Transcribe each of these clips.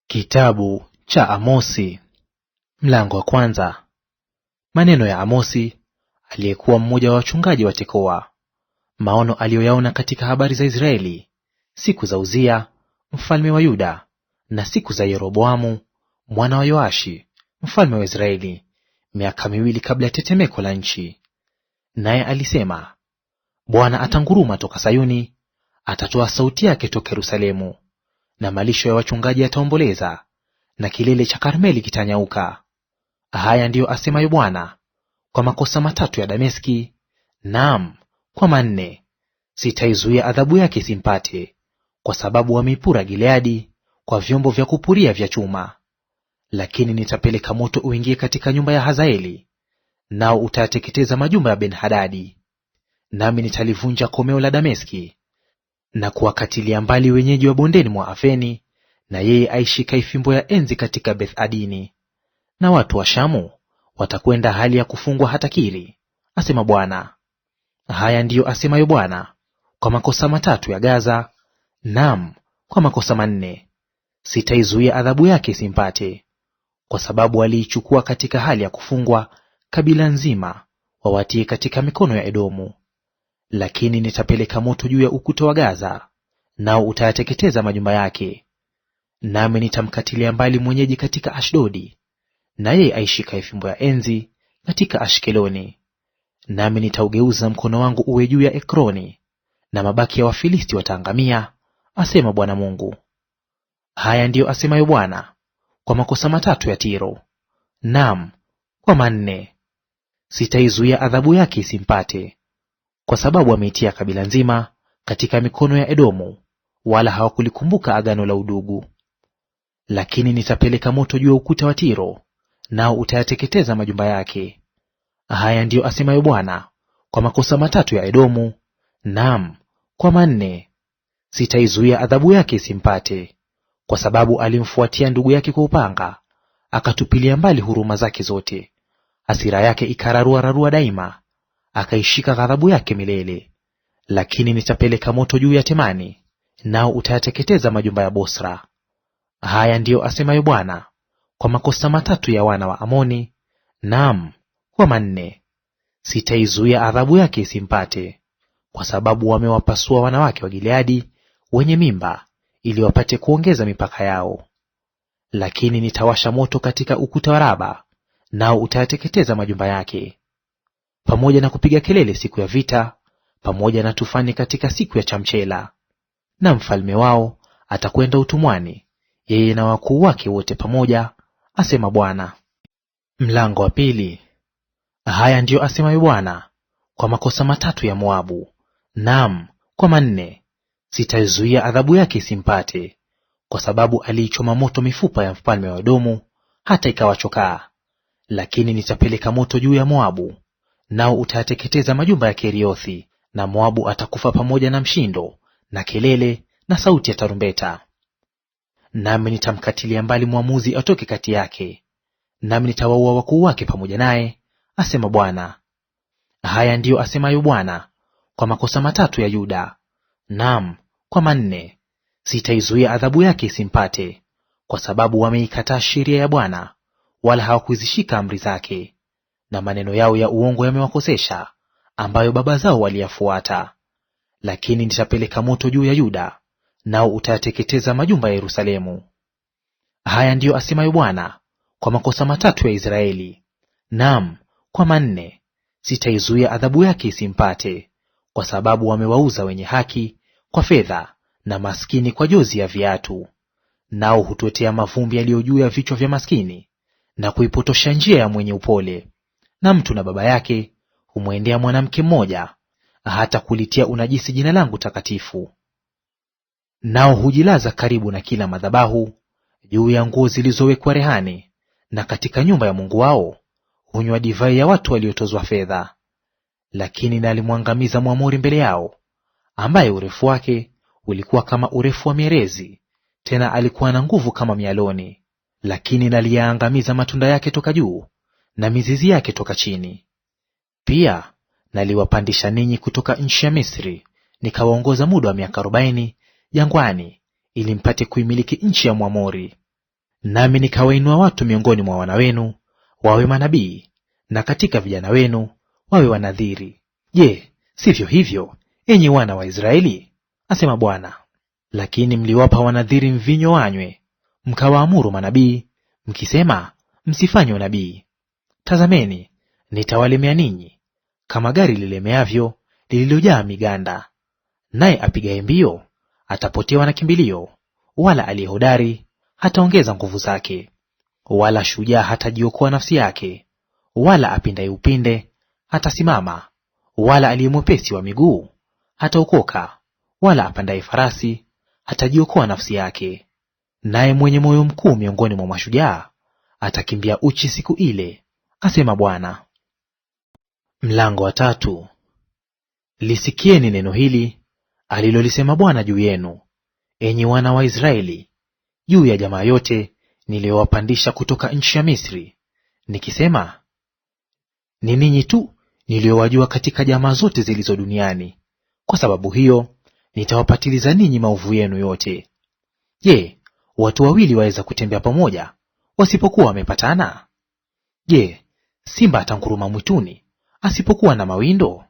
Kitabu cha Amosi mlango wa kwanza. Maneno ya Amosi aliyekuwa mmoja wa wachungaji wa Tekoa, maono aliyoyaona katika habari za Israeli siku za Uzia mfalme wa Yuda, na siku za Yeroboamu mwana wa Yoashi mfalme wa Israeli, miaka miwili kabla ya tetemeko la nchi. Naye alisema, Bwana atanguruma toka Sayuni, atatoa sauti yake toka Yerusalemu, na malisho ya wachungaji yataomboleza, na kilele cha Karmeli kitanyauka. Haya ndiyo asemayo Bwana, kwa makosa matatu ya Dameski, naam, kwa manne, sitaizuia adhabu yake isimpate, kwa sababu wameipura Gileadi kwa vyombo vya kupuria vya chuma. Lakini nitapeleka moto uingie katika nyumba ya Hazaeli, nao utayateketeza majumba ya Ben-Hadadi. Nami nitalivunja komeo la Dameski, na kuwakatilia mbali wenyeji wa bondeni mwa Afeni, na yeye aishikaye fimbo ya enzi katika Beth-Adini. Na watu wa Shamu watakwenda hali ya kufungwa hata Kiri, asema Bwana. Haya ndiyo asemayo Bwana, kwa makosa matatu ya Gaza, naam, kwa makosa manne, sitaizuia adhabu yake isimpate, kwa sababu waliichukua katika hali ya kufungwa kabila nzima, wawatie katika mikono ya Edomu. Lakini nitapeleka moto juu ya ukuta wa Gaza, nao utayateketeza majumba yake. Nami nitamkatilia mbali mwenyeji katika Ashdodi, na yeye aishikaye fimbo ya enzi katika Ashkeloni. Nami nitaugeuza mkono wangu uwe juu ya Ekroni, na mabaki ya Wafilisti wataangamia, asema Bwana Mungu. Haya ndiyo asemayo Bwana, kwa makosa matatu ya Tiro, naam, kwa manne, sitaizuia adhabu yake isimpate, kwa sababu ameitia kabila nzima katika mikono ya Edomu, wala hawakulikumbuka agano la udugu. Lakini nitapeleka moto juu ya ukuta wa Tiro, nao utayateketeza majumba yake. Haya ndiyo asemayo Bwana, kwa makosa matatu ya Edomu, naam, kwa manne, sitaizuia adhabu yake isimpate, kwa sababu alimfuatia ndugu yake kwa upanga, akatupilia mbali huruma zake zote. Hasira yake ikararua daima, akaishika ghadhabu yake milele. Lakini nitapeleka moto juu ya Temani, nao utayateketeza majumba ya Bosra. Haya ndiyo asemayo Bwana, kwa makosa matatu ya wana wa Amoni, naam, kwa manne, sitaizuia adhabu yake isimpate, kwa sababu wamewapasua wanawake wa Gileadi wenye mimba, ili wapate kuongeza mipaka yao. Lakini nitawasha moto katika ukuta wa Raba, nao utayateketeza majumba yake. Pamoja na kupiga kelele siku ya vita, pamoja na tufani katika siku ya chamchela. Na mfalme wao atakwenda utumwani, yeye na wakuu wake wote pamoja, asema Bwana. Mlango wa pili. Haya ndiyo asemayo Bwana, kwa makosa matatu ya Moabu, naam, kwa manne, sitaizuia adhabu yake isimpate, kwa sababu aliichoma moto mifupa ya mfalme wa Edomu hata ikawachokaa. Lakini nitapeleka moto juu ya Moabu, nao utayateketeza majumba ya Keriothi, na Moabu atakufa pamoja na mshindo na kelele na sauti ya tarumbeta. Nami nitamkatilia mbali mwamuzi atoke kati yake, nami nitawaua wakuu wake pamoja naye, asema Bwana. Haya ndiyo asemayo Bwana, kwa makosa matatu ya Yuda, naam, kwa manne, sitaizuia adhabu yake isimpate, kwa sababu wameikataa sheria ya Bwana, wala hawakuzishika amri zake, na maneno yao ya uongo yamewakosesha, ambayo baba zao waliyafuata. Lakini nitapeleka moto juu ya Yuda, nao utayateketeza majumba ya Yerusalemu. Haya ndiyo asemayo Bwana, kwa makosa matatu ya Israeli, naam, kwa manne, sitaizuia adhabu yake isimpate, kwa sababu wamewauza wenye haki kwa fedha, na maskini kwa jozi ya viatu. Nao hutwetea mavumbi yaliyo juu ya vichwa vya maskini, na kuipotosha njia ya mwenye upole. Na mtu na baba yake humwendea mwanamke mmoja, hata kulitia unajisi jina langu takatifu. Nao hujilaza karibu na kila madhabahu juu ya nguo zilizowekwa rehani, na katika nyumba ya Mungu wao hunywa divai ya watu waliotozwa fedha. Lakini nalimwangamiza Mwamori mbele yao, ambaye urefu wake ulikuwa kama urefu wa mierezi, tena alikuwa na nguvu kama mialoni. Lakini naliyaangamiza matunda yake toka juu, na mizizi yake toka chini. Pia naliwapandisha ninyi kutoka nchi ya Misri, nikawaongoza muda wa miaka 40 jangwani, ili mpate kuimiliki nchi ya Mwamori. Nami nikawainua watu miongoni mwa wana wenu wawe manabii, na katika vijana wenu wawe wanadhiri. Je, sivyo hivyo, enyi wana wa Israeli? Asema Bwana. Lakini mliwapa wanadhiri mvinyo wanywe, mkawaamuru manabii, mkisema, msifanye unabii. Tazameni, nitawalemea ninyi kama gari lilemeavyo lililojaa miganda. Naye apigaye mbio atapotewa na kimbilio, wala aliye hodari hataongeza nguvu zake. Wala shujaa hatajiokoa nafsi yake, wala apindaye upinde hatasimama, wala aliye mwepesi wa miguu hataokoka, wala apandaye farasi hatajiokoa nafsi yake. Naye mwenye moyo mkuu miongoni mwa mashujaa atakimbia uchi siku ile, asema Bwana. Mlango wa tatu. Lisikieni neno hili alilolisema Bwana juu yenu, enyi wana wa Israeli, juu ya jamaa yote niliyowapandisha kutoka nchi ya Misri, nikisema, ni ninyi tu niliyowajua katika jamaa zote zilizo duniani. Kwa sababu hiyo nitawapatiliza ninyi maovu yenu yote. Je, watu wawili waweza kutembea pamoja wasipokuwa wamepatana? Je, simba atanguruma mwituni asipokuwa na mawindo?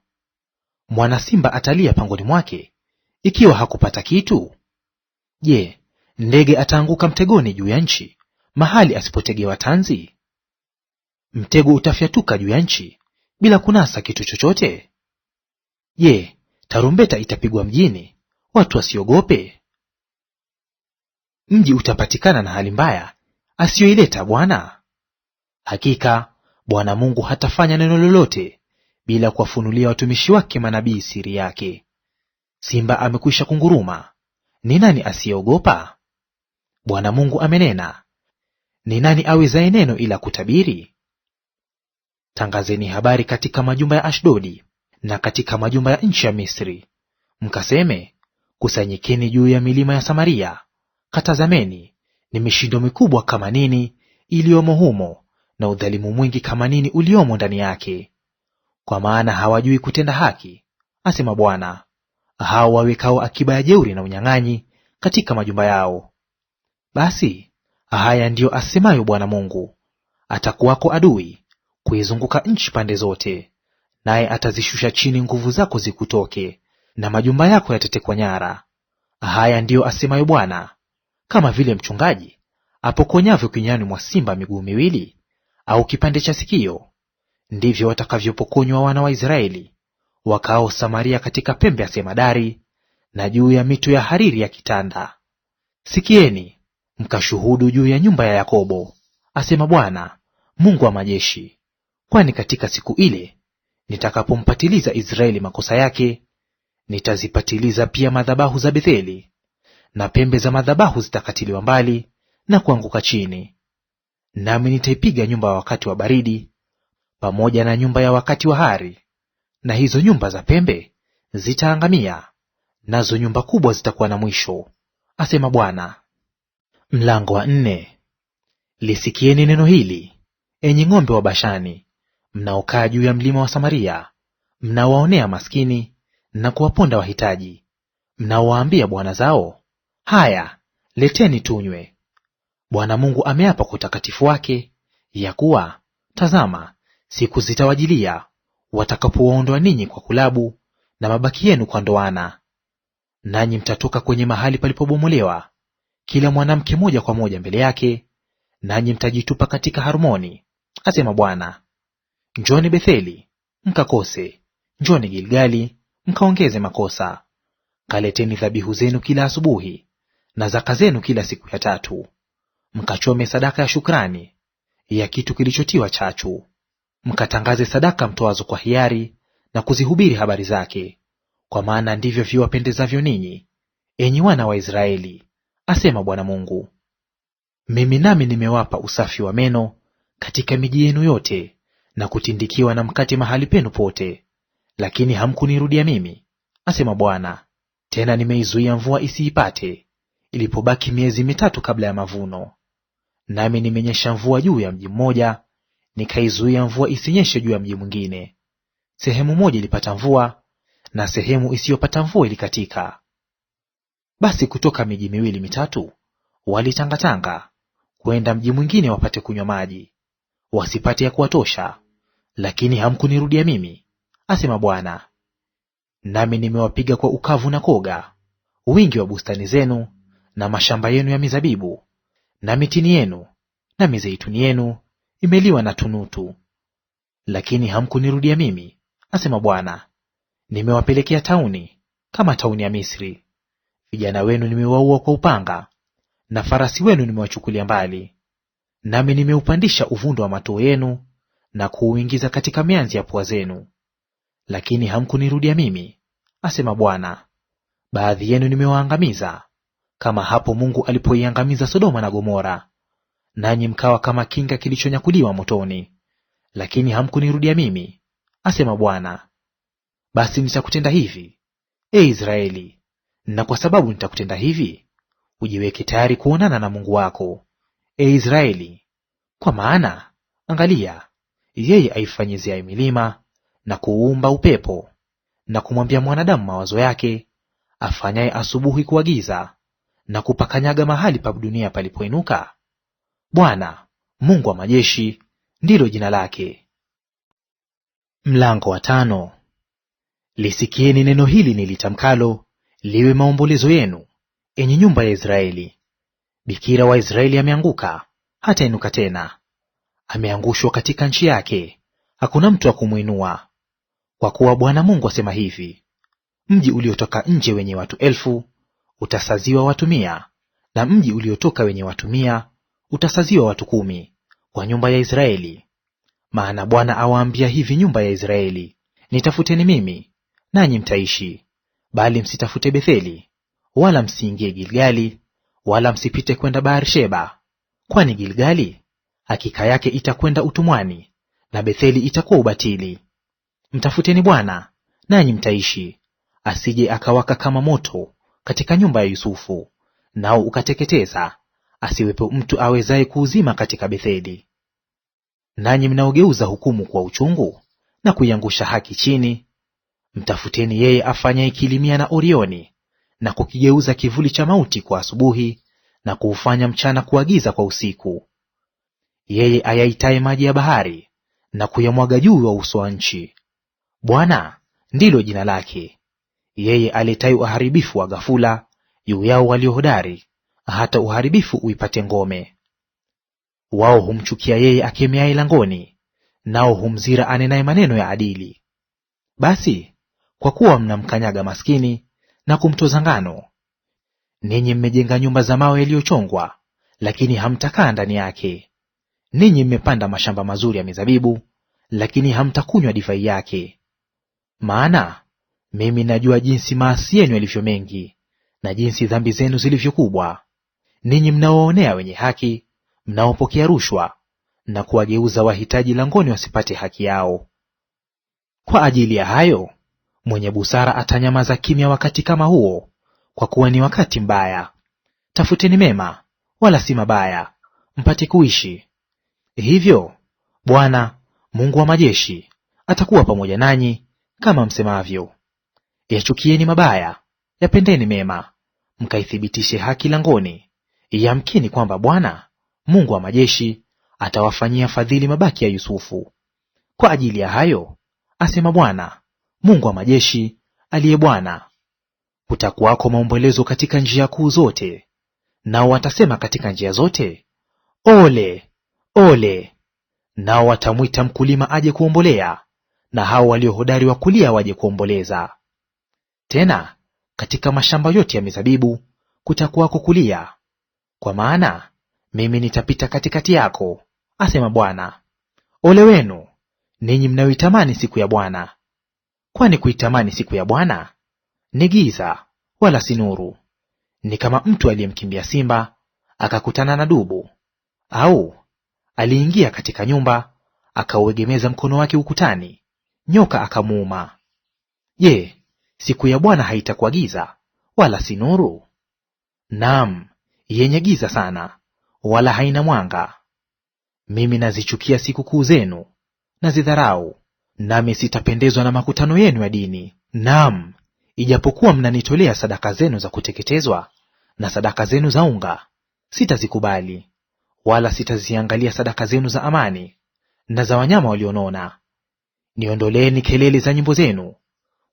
Mwana simba atalia pangoni mwake ikiwa hakupata kitu? Je, ndege ataanguka mtegoni juu ya nchi, mahali asipotegewa tanzi? Mtego utafyatuka juu ya nchi bila kunasa kitu chochote? Je, tarumbeta itapigwa mjini, watu wasiogope? Mji utapatikana na hali mbaya asiyoileta Bwana? Hakika Bwana Mungu hatafanya neno lolote bila kuwafunulia watumishi wake manabii siri yake. Simba amekwisha kunguruma, ni nani asiyeogopa? Bwana Mungu amenena, ni nani awezaye neno ila kutabiri? Tangazeni habari katika majumba ya Ashdodi na katika majumba ya nchi ya Misri, mkaseme, kusanyikeni juu ya milima ya Samaria, katazameni, ni mishindo mikubwa kama nini iliyomo humo, na udhalimu mwingi kama nini uliomo ndani yake. Kwa maana hawajui kutenda haki, asema Bwana, hao wawekao akiba ya jeuri na unyang'anyi katika majumba yao. Basi haya ndiyo asemayo Bwana Mungu, atakuwako adui kuizunguka nchi pande zote, naye atazishusha chini nguvu zako zikutoke, na majumba yako yatatekwa nyara. Haya ndiyo asemayo Bwana, kama vile mchungaji apokonyavyo kinywani mwa simba miguu miwili au kipande cha sikio, ndivyo watakavyopokonywa wana wa Israeli wakaao Samaria katika pembe ya Semadari na juu ya mito ya hariri ya kitanda. Sikieni mkashuhudu juu ya nyumba ya Yakobo, asema Bwana Mungu wa majeshi. Kwani katika siku ile nitakapompatiliza Israeli makosa yake, nitazipatiliza pia madhabahu za Betheli, na pembe za madhabahu zitakatiliwa mbali na kuanguka chini. Nami nitaipiga nyumba ya wakati wa baridi pamoja na nyumba ya wakati wa hari, na hizo nyumba za pembe zitaangamia, nazo nyumba kubwa zitakuwa na mwisho, asema Bwana. Mlango wa nne. Lisikieni neno hili, enyi ng'ombe wa Bashani, mnaokaa juu ya mlima wa Samaria, mnawaonea maskini na kuwaponda wahitaji, mnaowaambia bwana zao, haya, leteni tunywe. Bwana Mungu ameapa kwa utakatifu wake ya kuwa, tazama, siku zitawajilia watakapowaondoa ninyi kwa kulabu na mabaki yenu kwa ndoana. Nanyi mtatoka kwenye mahali palipobomolewa, kila mwanamke moja kwa moja mbele yake, nanyi mtajitupa katika Harmoni, asema Bwana. Njoni Betheli mkakose, njoni Gilgali mkaongeze makosa. Kaleteni dhabihu zenu kila asubuhi, na zaka zenu kila siku ya tatu. Mkachome sadaka ya shukrani ya kitu kilichotiwa chachu. Mkatangaze sadaka mtoazo kwa hiari, na kuzihubiri habari zake, kwa maana ndivyo viwapendezavyo ninyi, enyi wana wa Israeli, asema Bwana Mungu. Mimi nami nimewapa usafi wa meno katika miji yenu yote, na kutindikiwa na mkate mahali penu pote, lakini hamkunirudia mimi, asema Bwana. Tena nimeizuia mvua isiipate, ilipobaki miezi mitatu kabla ya mavuno. Nami nimenyesha mvua juu ya mji mmoja, nikaizuia mvua isinyeshe juu ya mji mwingine. Sehemu moja ilipata mvua, na sehemu isiyopata mvua ilikatika. Basi kutoka miji miwili mitatu walitangatanga, kwenda mji mwingine wapate kunywa maji, wasipate ya kuwatosha, lakini hamkunirudia mimi, asema Bwana. Nami nimewapiga kwa ukavu na koga, wingi wa bustani zenu na mashamba yenu ya mizabibu, na mitini yenu na mizeituni yenu imeliwa na tunutu. Lakini hamkunirudia mimi, asema Bwana. Nimewapelekea tauni kama tauni ya Misri. Vijana wenu nimewaua kwa upanga, na farasi wenu nimewachukulia mbali. Nami nimeupandisha uvundo wa matoo yenu na kuuingiza katika mianzi ya pua zenu. Lakini hamkunirudia mimi, asema Bwana. Baadhi yenu nimewaangamiza, kama hapo Mungu alipoiangamiza Sodoma na Gomora, nanyi mkawa kama kinga kilichonyakuliwa motoni. Lakini hamkunirudia mimi, asema Bwana. Basi nitakutenda hivi, e Israeli, na kwa sababu nitakutenda hivi, ujiweke tayari kuonana na Mungu wako, e Israeli. Kwa maana angalia, yeye aifanyiziaye milima na kuumba upepo, na kumwambia mwanadamu mawazo yake, afanyaye asubuhi kuwa giza, na kupakanyaga mahali pa dunia palipoinuka, Bwana Mungu wa majeshi ndilo jina lake. Mlango wa 5. Lisikieni neno hili nilitamkalo, liwe maombolezo yenu, enyi nyumba ya Israeli. Bikira wa Israeli ameanguka, hata inuka tena; ameangushwa katika nchi yake, hakuna mtu wa kumwinua. Kwa kuwa Bwana Mungu asema hivi: mji uliotoka nje wenye watu 1,000 utasaziwa watu 100, na mji uliotoka wenye watu 100 utasaziwa watu 10, kwa nyumba ya Israeli. Maana Bwana awaambia hivi nyumba ya Israeli: nitafuteni mimi, nanyi mtaishi; bali msitafute Betheli, wala msiingie Gilgali, wala msipite kwenda Beer-sheba. Kwani Gilgali hakika yake itakwenda utumwani, na Betheli itakuwa ubatili. Mtafuteni Bwana, nanyi mtaishi, asije akawaka kama moto katika nyumba ya Yusufu, nao ukateketeza, asiwepo mtu awezaye kuuzima katika Betheli. Nanyi mnaogeuza hukumu kwa uchungu na kuiangusha haki chini, mtafuteni yeye afanyaye Kilimia na Orioni, na kukigeuza kivuli cha mauti kwa asubuhi, na kuufanya mchana kuwa giza kwa usiku. Yeye ayaitaye maji ya bahari na kuyamwaga juu ya uso wa nchi. Bwana ndilo jina lake. Yeye aletaye uharibifu wa ghafula juu yao walio hodari, hata uharibifu uipate ngome. Wao humchukia yeye akemeaye langoni, nao humzira anenaye maneno ya adili. Basi kwa kuwa mnamkanyaga maskini na kumtoza ngano, ninyi mmejenga nyumba za mawe yaliyochongwa, lakini hamtakaa ndani yake. Ninyi mmepanda mashamba mazuri ya mizabibu, lakini hamtakunywa divai yake. Maana mimi najua jinsi maasi yenu yalivyo mengi, na jinsi dhambi zenu zilivyo kubwa. Ninyi mnawaonea wenye haki, mnaopokea rushwa, na kuwageuza wahitaji langoni wasipate haki yao. Kwa ajili ya hayo mwenye busara atanyamaza kimya wakati kama huo, kwa kuwa ni wakati mbaya. Tafuteni mema, wala si mabaya, mpate kuishi. Hivyo Bwana Mungu wa majeshi atakuwa pamoja nanyi kama msemavyo. Yachukieni mabaya, yapendeni mema, mkaithibitishe haki langoni. Yamkini kwamba Bwana Mungu wa majeshi atawafanyia fadhili mabaki ya Yusufu. Kwa ajili ya hayo, asema Bwana Mungu wa majeshi, aliye Bwana, kutakuwako maombolezo katika njia kuu zote, nao watasema katika njia zote, ole, ole! Nao watamwita mkulima aje kuombolea, na hao walio hodari wa kulia waje kuomboleza. Tena katika mashamba yote ya mizabibu kutakuwako kulia, kwa maana mimi nitapita katikati yako, asema Bwana. Ole wenu ninyi mnayoitamani siku ya Bwana! Kwani kuitamani siku ya Bwana ni giza, wala si nuru. Ni kama mtu aliyemkimbia simba akakutana na dubu, au aliingia katika nyumba akauegemeza mkono wake ukutani, nyoka akamuuma. Je, siku ya Bwana haitakuwa giza, wala si nuru? Naam, yenye giza sana, wala haina mwanga. Mimi nazichukia sikukuu zenu, nazidharau, nami sitapendezwa na makutano yenu ya dini. Naam, ijapokuwa mnanitolea sadaka zenu za kuteketezwa na sadaka zenu za unga, sitazikubali. wala sitaziangalia sadaka zenu za amani na za wanyama walionona. Niondoleeni kelele za nyimbo zenu,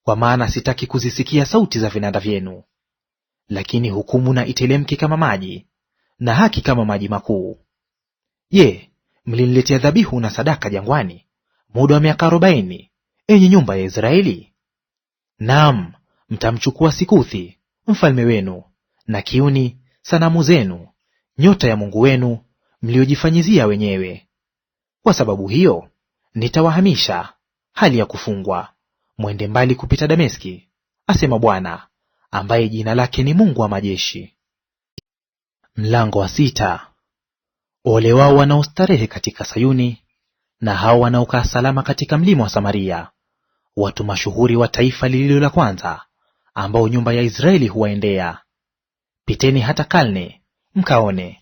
kwa maana sitaki kuzisikia sauti za vinanda vyenu. Lakini hukumu na itelemke kama maji, na haki kama maji makuu. Je, mliniletea dhabihu na sadaka jangwani muda wa miaka 40, enyi nyumba ya Israeli? Naam, mtamchukua Sikuthi mfalme wenu, na Kiuni sanamu zenu, nyota ya Mungu wenu mliojifanyizia wenyewe. Kwa sababu hiyo nitawahamisha hali ya kufungwa, mwende mbali kupita Dameski, asema Bwana, ambaye jina lake ni Mungu wa majeshi. Mlango wa 6. Ole wao wanaostarehe katika Sayuni, na hao wanaokaa salama katika mlima wa Samaria, watu mashuhuri wa taifa lililo la kwanza, ambao nyumba ya Israeli huwaendea. Piteni hata Kalne mkaone;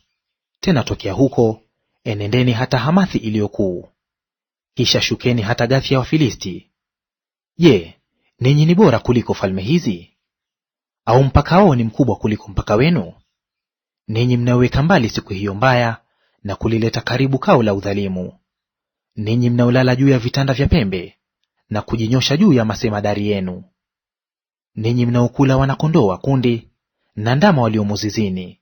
tena tokea huko enendeni hata Hamathi iliyo kuu. Kisha shukeni hata Gathi ya Wafilisti. Je, ninyi ni bora kuliko falme hizi? Au mpaka wao ni mkubwa kuliko mpaka wenu? Ninyi mnaoweka mbali siku hiyo mbaya na kulileta karibu kao la udhalimu. Ninyi mnaolala juu ya vitanda vya pembe na kujinyosha juu ya masemadari yenu. Ninyi mnaokula wana-kondoo wa kundi na ndama waliomo zizini.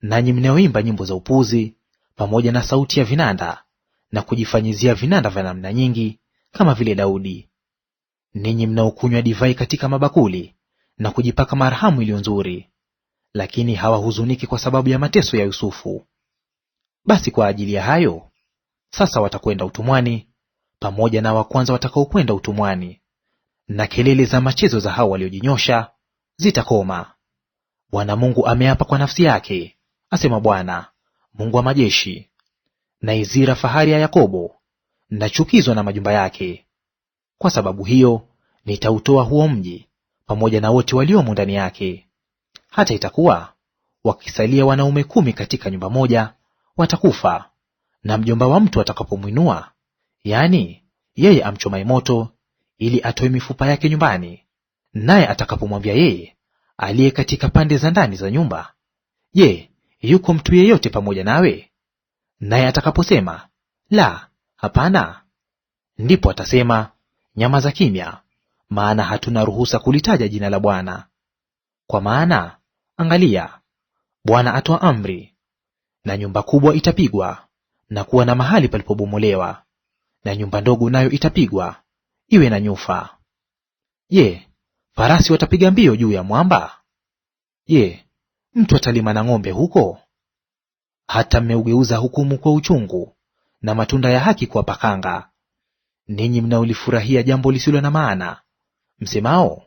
Nanyi mnaoimba nyimbo za upuzi pamoja na sauti ya vinanda na kujifanyizia vinanda vya namna nyingi kama vile Daudi. Ninyi mnaokunywa divai katika mabakuli na kujipaka marhamu iliyo nzuri, lakini hawahuzuniki kwa sababu ya mateso ya Yusufu. Basi kwa ajili ya hayo sasa watakwenda utumwani, pamoja na wa kwanza watakaokwenda utumwani, na kelele za machezo za hao waliojinyosha zitakoma. Bwana Mungu ameapa kwa nafsi yake, asema Bwana Mungu wa majeshi. Naizira fahari ya Yakobo, nachukizwa na majumba yake. Kwa sababu hiyo nitautoa huo mji pamoja na wote waliomo ndani yake. Hata itakuwa wakisalia wanaume 10 katika nyumba moja, watakufa, na mjomba wa mtu atakapomwinua, yaani yeye amchomaye moto, ili atoe mifupa yake nyumbani, naye atakapomwambia yeye aliye katika pande za ndani za nyumba, Je, yuko mtu yeyote pamoja nawe? Naye atakaposema la, hapana, ndipo atasema, nyamaza kimya, maana hatuna ruhusa kulitaja jina la Bwana. Kwa maana angalia, Bwana atoa amri, na nyumba kubwa itapigwa na kuwa na mahali palipobomolewa, na nyumba ndogo nayo itapigwa iwe na nyufa. Je, farasi watapiga mbio juu ya mwamba? Je, mtu atalima na ng'ombe huko? Hata mmeugeuza hukumu kwa uchungu, na matunda ya haki kwa pakanga. Ninyi mnaolifurahia jambo lisilo na maana, msemao,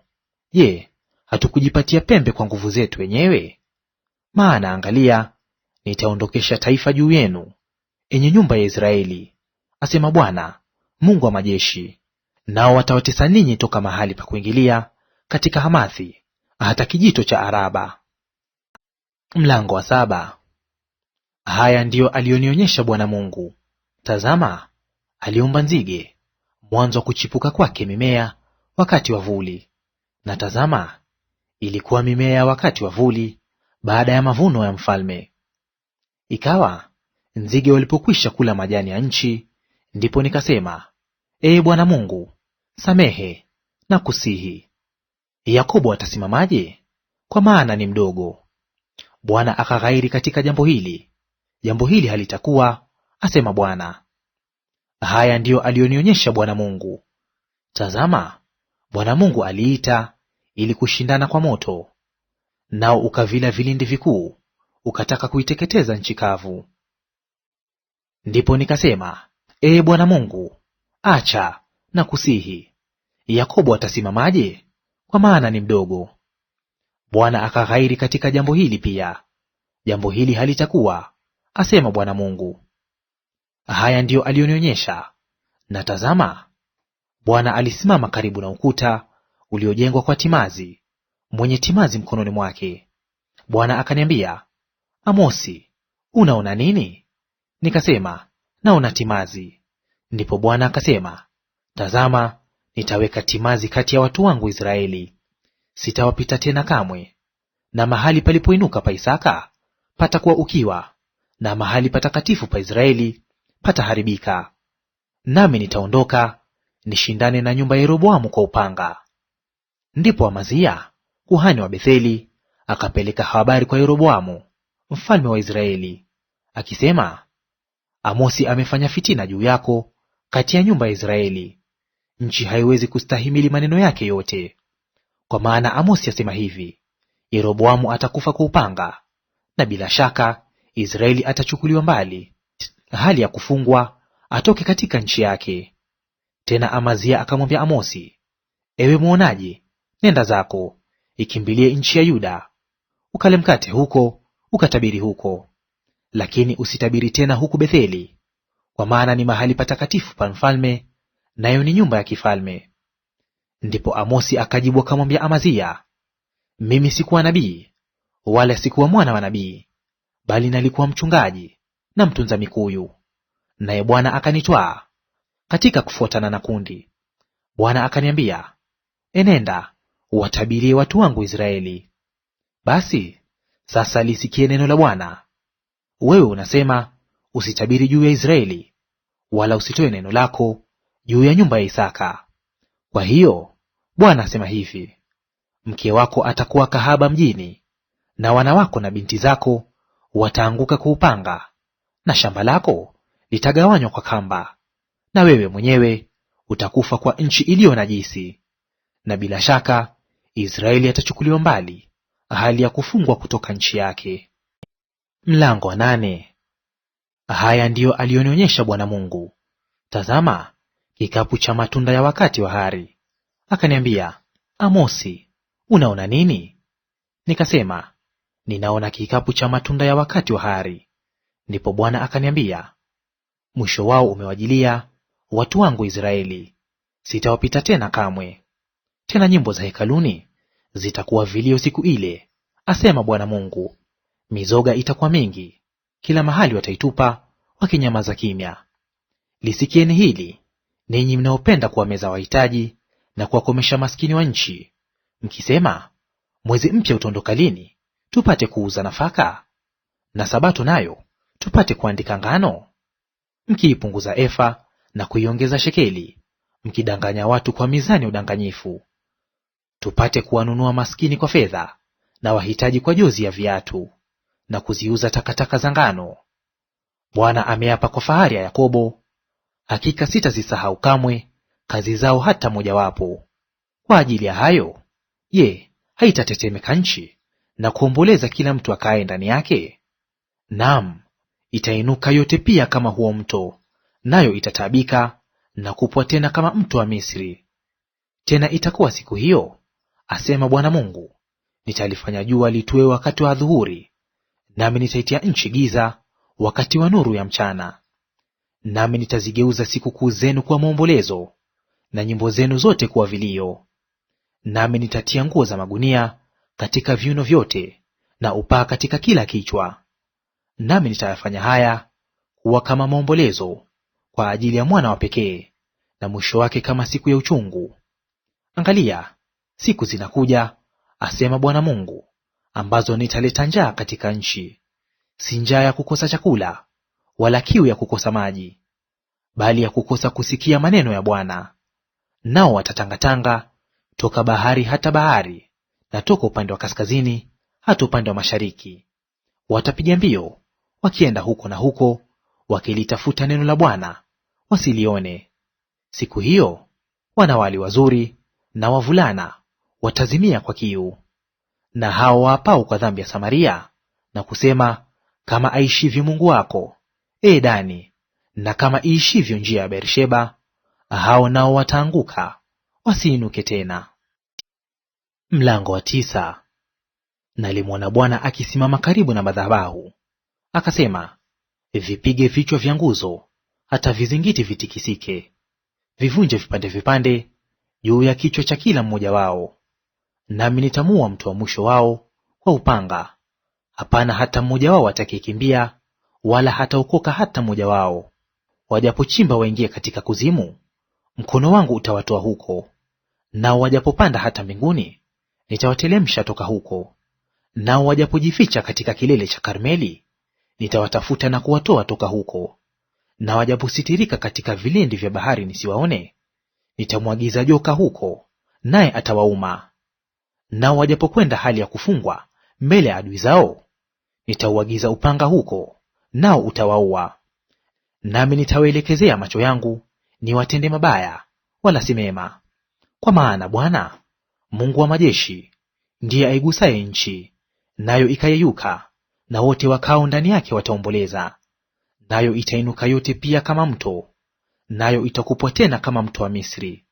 Je, hatukujipatia pembe kwa nguvu zetu wenyewe? Maana angalia, nitaondokesha taifa juu yenu, enye nyumba ya Israeli, asema Bwana Mungu wa majeshi, nao watawatesa ninyi toka mahali pa kuingilia katika Hamathi hata kijito cha Araba. Mlango wa 7. Haya ndiyo aliyonionyesha Bwana Mungu. Tazama, aliumba nzige, mwanzo wa kuchipuka kwake mimea wakati wa vuli. Na tazama, ilikuwa mimea ya wakati wa vuli baada ya mavuno ya mfalme. Ikawa nzige walipokwisha kula majani ya nchi, ndipo nikasema, Ee Bwana Mungu, samehe na kusihi. Yakobo atasimamaje? Kwa maana ni mdogo. Bwana akaghairi katika jambo hili halitakuwa, asema Bwana. Haya ndiyo aliyonionyesha Bwana Mungu. Tazama, Bwana Mungu aliita ili kushindana kwa moto, nao ukavila vilindi vikuu, ukataka kuiteketeza nchi kavu. Ndipo nikasema, Ee Bwana Mungu, acha na kusihi. Yakobo atasimamaje? Kwa maana ni mdogo. Bwana akaghairi katika jambo hili pia, jambo hili halitakuwa, asema Bwana Mungu. Haya ndiyo aliyonionyesha, na tazama, Bwana alisimama karibu na ukuta uliojengwa kwa timazi, mwenye timazi mkononi mwake. Bwana akaniambia, Amosi, unaona nini? Nikasema, naona timazi. Ndipo Bwana akasema, tazama, nitaweka timazi kati ya watu wangu Israeli, sitawapita tena kamwe. Na mahali palipoinuka pa Isaka patakuwa ukiwa, na mahali patakatifu pa Israeli pataharibika. Nami nitaondoka nishindane na nyumba ya Yeroboamu kwa upanga. Ndipo Amazia kuhani wa Betheli akapeleka habari kwa Yeroboamu mfalme wa Israeli akisema, Amosi amefanya fitina juu yako kati ya nyumba ya Israeli. Nchi haiwezi kustahimili maneno yake yote. Kwa maana Amosi asema hivi, Yeroboamu atakufa kwa upanga, na bila shaka Israeli atachukuliwa mbali, hali ya kufungwa atoke katika nchi yake. Tena Amazia akamwambia Amosi, ewe mwonaji, nenda zako, ikimbilie nchi ya Yuda, ukale mkate huko, ukatabiri huko. Lakini usitabiri tena huku Betheli, kwa maana ni mahali patakatifu pa mfalme, nayo ni nyumba ya kifalme. Ndipo Amosi akajibu akamwambia Amazia, mimi sikuwa nabii, wala sikuwa mwana wa nabii, bali nalikuwa mchungaji na mtunza mikuyu. Naye Bwana akanitwaa katika kufuatana na kundi. Bwana akaniambia, enenda uwatabirie watu wangu Israeli. Basi sasa lisikie neno la Bwana. Wewe unasema, usitabiri juu ya Israeli, wala usitoe neno lako juu ya nyumba ya Isaka. Kwa hiyo Bwana asema hivi, mke wako atakuwa kahaba mjini, na wana wako na binti zako wataanguka kwa upanga, na shamba lako litagawanywa kwa kamba, na wewe mwenyewe utakufa kwa nchi iliyo najisi. Na bila shaka Israeli atachukuliwa mbali, hali ya kufungwa kutoka nchi yake. Mlango wa 8. Haya ndiyo aliyonionyesha Bwana Mungu. Tazama, kikapu cha matunda ya wakati wa hari. Akaniambia, Amosi, unaona nini? Nikasema, ninaona kikapu cha matunda ya wakati wa hari. Ndipo Bwana akaniambia, mwisho wao umewajilia watu wangu Israeli, sitawapita tena kamwe. Tena nyimbo za hekaluni zitakuwa vilio siku ile, asema Bwana Mungu. Mizoga itakuwa mingi, kila mahali wataitupa wakinyamaza kimya. Lisikieni hili, ninyi mnaopenda kuwameza wahitaji na kuwakomesha maskini wa nchi, mkisema, mwezi mpya utaondoka lini, tupate kuuza nafaka? Na sabato nayo tupate kuandika ngano? Mkiipunguza efa na kuiongeza shekeli, mkidanganya watu kwa mizani ya udanganyifu. Tupate kuwanunua maskini kwa fedha, na wahitaji kwa jozi ya viatu, na kuziuza takataka za ngano. Bwana ameapa kwa fahari ya Yakobo, hakika sitazisahau kamwe kazi zao hata mojawapo. Kwa ajili ya hayo, je, haitatetemeka nchi na kuomboleza kila mtu akaye ndani yake? Naam, itainuka yote pia kama huo mto, nayo itataabika na kupwa tena kama mto wa Misri. Tena itakuwa siku hiyo, asema Bwana Mungu, nitalifanya jua litue wakati wa adhuhuri, nami nitaitia nchi giza wakati wa nuru ya mchana. Nami nitazigeuza sikukuu zenu kuwa maombolezo, na nyimbo zenu zote kuwa vilio. Nami nitatia nguo za magunia katika viuno vyote, na upaa katika kila kichwa. Nami nitayafanya haya kuwa kama maombolezo kwa ajili ya mwana wa pekee, na mwisho wake kama siku ya uchungu. Angalia, siku zinakuja, asema Bwana Mungu, ambazo nitaleta njaa katika nchi, si njaa ya kukosa chakula, wala kiu ya kukosa maji, bali ya kukosa kusikia maneno ya Bwana. Nao watatangatanga toka bahari hata bahari, na toka upande wa kaskazini hata upande wa mashariki. Watapiga mbio wakienda huko na huko, wakilitafuta neno la Bwana, wasilione. Siku hiyo wanawali wazuri na wavulana watazimia kwa kiu. Na hao waapao kwa dhambi ya Samaria na kusema, kama aishivyo Mungu wako, ee Dani, na kama iishivyo njia ya Beersheba, hao nao wataanguka wasiinuke tena. Mlango wa 9. Nalimwona Bwana akisimama karibu na madhabahu, akasema, vipige vichwa vya nguzo hata vizingiti vitikisike, vivunje vipande vipande juu ya kichwa cha kila mmoja wao. Nami nitamuua mtu wa mwisho wao kwa upanga; hapana hata mmoja wao atakayekimbia, wala hataokoka hata mmoja wao. Wajapochimba waingie katika kuzimu, mkono wangu utawatoa huko; nao wajapopanda hata mbinguni, nitawatelemsha toka huko. Nao wajapojificha katika kilele cha Karmeli, nitawatafuta na kuwatoa toka huko. Na wajapositirika katika vilindi vya bahari nisiwaone, nitamwagiza joka huko, naye atawauma. Nao wajapokwenda hali ya kufungwa mbele ya adui zao, nitauagiza upanga huko, nao utawaua. Nami nitawaelekezea macho yangu niwatende mabaya, wala si mema. Kwa maana Bwana Mungu wa majeshi ndiye aigusaye nchi, nayo ikayeyuka, na wote wakao ndani yake wataomboleza. Nayo itainuka yote pia kama mto, nayo itakupwa tena kama mto wa Misri.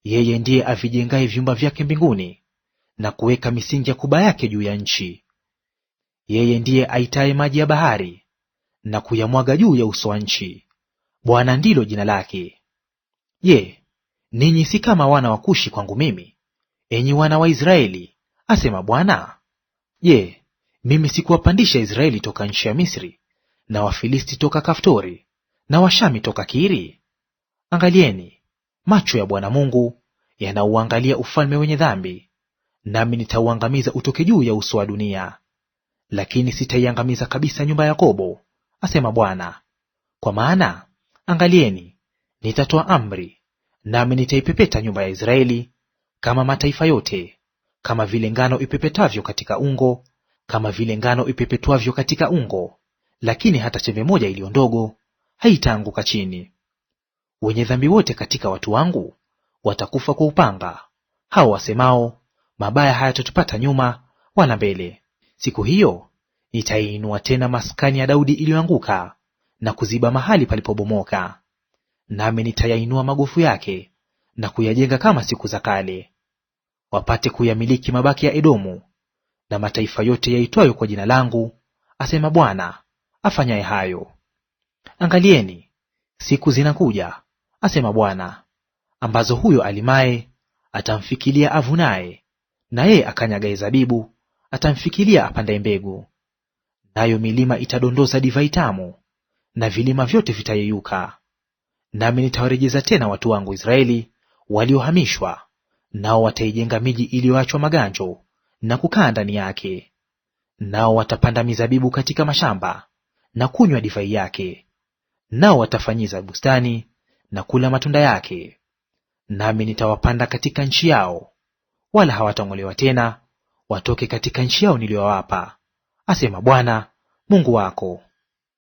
Yeye ndiye avijengaye vyumba vyake mbinguni, na kuweka misingi ya kuba yake juu ya nchi. Yeye ndiye aitaye maji ya bahari, na kuyamwaga juu ya uso wa nchi. Bwana ndilo jina lake. Je, ninyi si kama wana wa Kushi kwangu mimi, enyi wana wa Israeli, asema Bwana? Je, mimi sikuwapandisha Israeli toka nchi ya Misri, na Wafilisti toka Kaftori, na Washami toka Kiri? Angalieni, macho ya Bwana Mungu yanauangalia ufalme wenye dhambi, nami nitauangamiza utoke juu ya uso wa dunia. Lakini sitaiangamiza kabisa nyumba ya Yakobo, asema Bwana. Kwa maana angalieni, nitatoa amri, nami nitaipepeta nyumba ya Israeli kama mataifa yote, kama vile ngano ipepetavyo katika ungo, kama vile ngano ipepetwavyo katika ungo, lakini hata chembe moja iliyo ndogo haitaanguka chini. Wenye dhambi wote katika watu wangu watakufa kwa upanga, hao wasemao, mabaya hayatatupata nyuma wala mbele. Siku hiyo nitaiinua tena maskani ya Daudi iliyoanguka, na kuziba mahali palipobomoka. Nami nitayainua magofu yake na kuyajenga kama siku za kale, wapate kuyamiliki mabaki ya Edomu na mataifa yote yaitwayo kwa jina langu, asema Bwana afanyaye hayo. Angalieni, siku zinakuja, asema Bwana, ambazo huyo alimaye atamfikilia avunaye, na yeye akanyagaye zabibu atamfikilia apandaye mbegu. Nayo milima itadondoza divai tamu, na vilima vyote vitayeyuka. Nami nitawarejeza tena watu wangu Israeli waliohamishwa, nao wataijenga miji iliyoachwa maganjo na kukaa ndani yake. Nao watapanda mizabibu katika mashamba na kunywa divai yake, nao watafanyiza bustani na kula matunda yake. Nami nitawapanda katika nchi yao, wala hawatang'olewa tena watoke katika nchi yao niliyowapa, asema Bwana Mungu wako.